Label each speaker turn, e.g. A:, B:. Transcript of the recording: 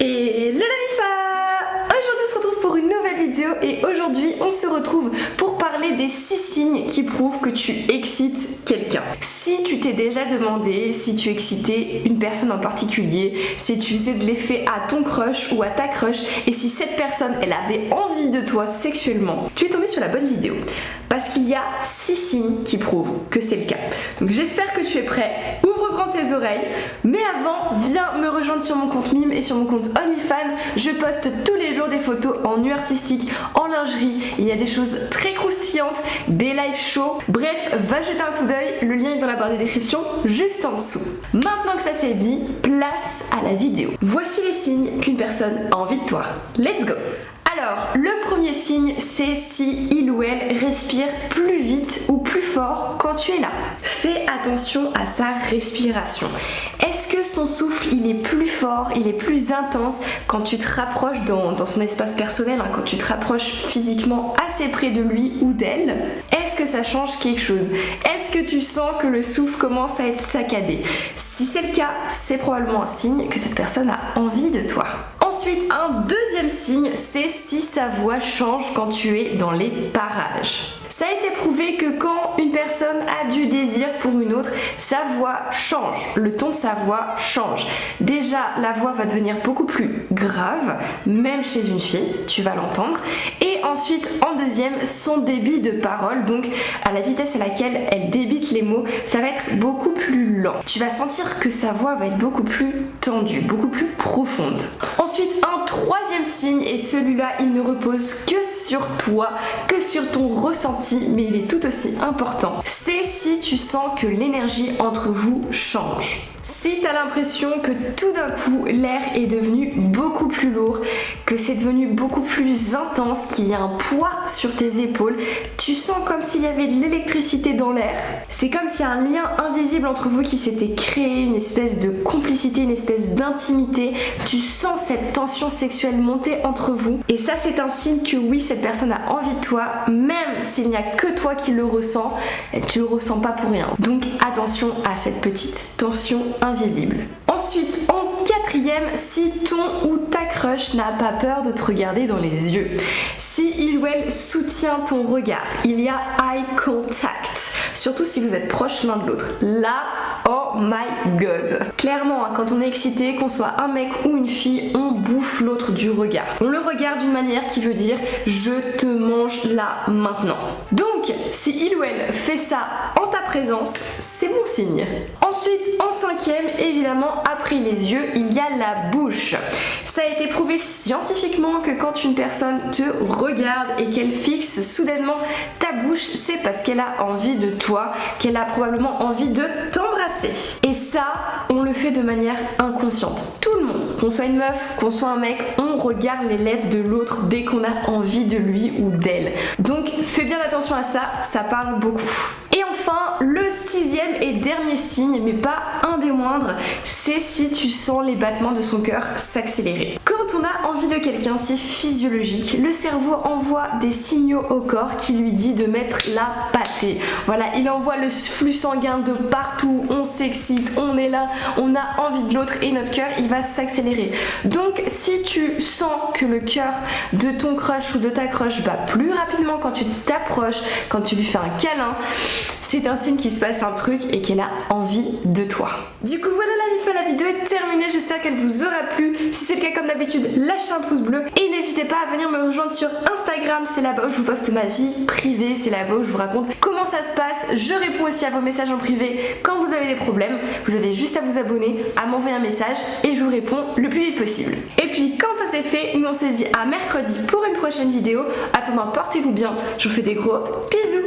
A: Et le Mifa! Aujourd'hui on se retrouve pour une nouvelle vidéo et aujourd'hui on se retrouve pour parler des 6 signes qui prouvent que tu excites quelqu'un. Si tu t'es déjà demandé si tu excitais une personne en particulier, si tu faisais de l'effet à ton crush ou à ta crush et si cette personne elle avait envie de toi sexuellement, tu es tombé sur la bonne vidéo. Parce qu'il y a 6 signes qui prouvent que c'est le cas. Donc j'espère que tu es prêt. Ouvre grand tes oreilles. Mais avant, viens me rejoindre sur mon compte Mime et sur mon compte OnlyFans. Je poste tous les jours des photos en nu artistique, en lingerie. Il y a des choses très croustillantes, des live shows. Bref, va jeter un coup d'œil. Le lien est dans la barre de description, juste en dessous. Maintenant que ça c'est dit, place à la vidéo. Voici les signes qu'une personne a envie de toi. Let's go! Alors, le premier signe, c'est si il ou elle respire plus vite ou plus fort quand tu es là. Fais attention à sa respiration. Est-ce que son souffle, il est plus fort, il est plus intense quand tu te rapproches dans son espace personnel, quand tu te rapproches physiquement assez près de lui ou d'elle? Est-ce que ça change quelque chose? Est-ce que tu sens que le souffle commence à être saccadé? Si c'est le cas, c'est probablement un signe que cette personne a envie de toi. Ensuite, un deuxième signe, c'est si sa voix change quand tu es dans les parages. Ça a été prouvé que quand une personne a du désir pour une autre, sa voix change, le ton de sa voix change. Déjà, la voix va devenir beaucoup plus grave, même chez une fille, tu vas l'entendre. Et ensuite, en deuxième, son débit de parole, donc à la vitesse à laquelle elle débite les mots, ça va être beaucoup plus lent. Tu vas sentir que sa voix va être beaucoup plus tendue, beaucoup plus profonde. Ensuite, un troisième signe, et celui-là, il ne repose que sur toi, que sur ton ressenti, mais il est tout aussi important. C'est si tu sens que l'énergie entre vous change. Si tu as l'impression que tout d'un coup l'air est devenu beaucoup plus lourd, que c'est devenu beaucoup plus intense, qu'il y a un poids sur tes épaules, tu sens comme s'il y avait de l'électricité dans l'air. C'est comme s'il y a un lien invisible entre vous qui s'était créé, une espèce de complicité, une espèce d'intimité. Tu sens cette tension sexuelle monter entre vous. Et ça, c'est un signe que oui, cette personne a envie de toi, même s'il n'y a que toi qui le ressens, tu le ressens pas pour rien. Donc attention à cette petite tension invisible. Ensuite, en quatrième, si ton ou ta crush n'a pas peur de te regarder dans les yeux, si il ou elle soutient ton regard, il y a eye contact, surtout si vous êtes proches l'un de l'autre. Là, oh my god. Clairement, quand on est excité, qu'on soit un mec ou une fille, on bouffe l'autre du regard. On le regarde d'une manière qui veut dire je te mange là maintenant. Donc, si il ou elle fait ça en ta présence, c'est bon signe. Ensuite, en cinquième, évidemment, après les yeux, il y a la bouche. Ça a été prouvé scientifiquement que quand une personne te regarde et qu'elle fixe soudainement ta bouche, c'est parce qu'elle a envie de toi, qu'elle a probablement envie de t'embrasser. Et ça, on le fait de manière inconsciente. Tout le monde, qu'on soit une meuf, qu'on soit un mec, on regarde les lèvres de l'autre dès qu'on a envie de lui ou d'elle. Donc fais bien attention à ça, ça parle beaucoup. Et enfin, le sixième et dernier signe, mais pas un des moindres, c'est si tu sens les battements de son cœur s'accélérer. Quand on a envie de quelqu'un, c'est physiologique. Le cerveau envoie des signaux au corps qui lui dit de mettre la pâtée. Voilà, il envoie le flux sanguin de partout, on s'excite, on est là, on a envie de l'autre et notre cœur, il va s'accélérer. Donc, si tu sens que le cœur de ton crush ou de ta crush bat plus rapidement quand tu t'approches, quand tu lui fais un câlin, c'est un signe qu'il se passe un truc et qu'elle a envie de toi. Du coup voilà la Mifa, la vidéo est terminée, j'espère qu'elle vous aura plu. Si c'est le cas comme d'habitude, lâchez un pouce bleu et n'hésitez pas à venir me rejoindre sur Instagram, c'est là-bas où je vous poste ma vie privée, c'est là-bas où je vous raconte comment ça se passe. Je réponds aussi à vos messages en privé quand vous avez des problèmes. Vous avez juste à vous abonner, à m'envoyer un message et je vous réponds le plus vite possible. Et puis quand ça c'est fait, nous on se dit à mercredi pour une prochaine vidéo. Attendant, portez-vous bien, je vous fais des gros bisous.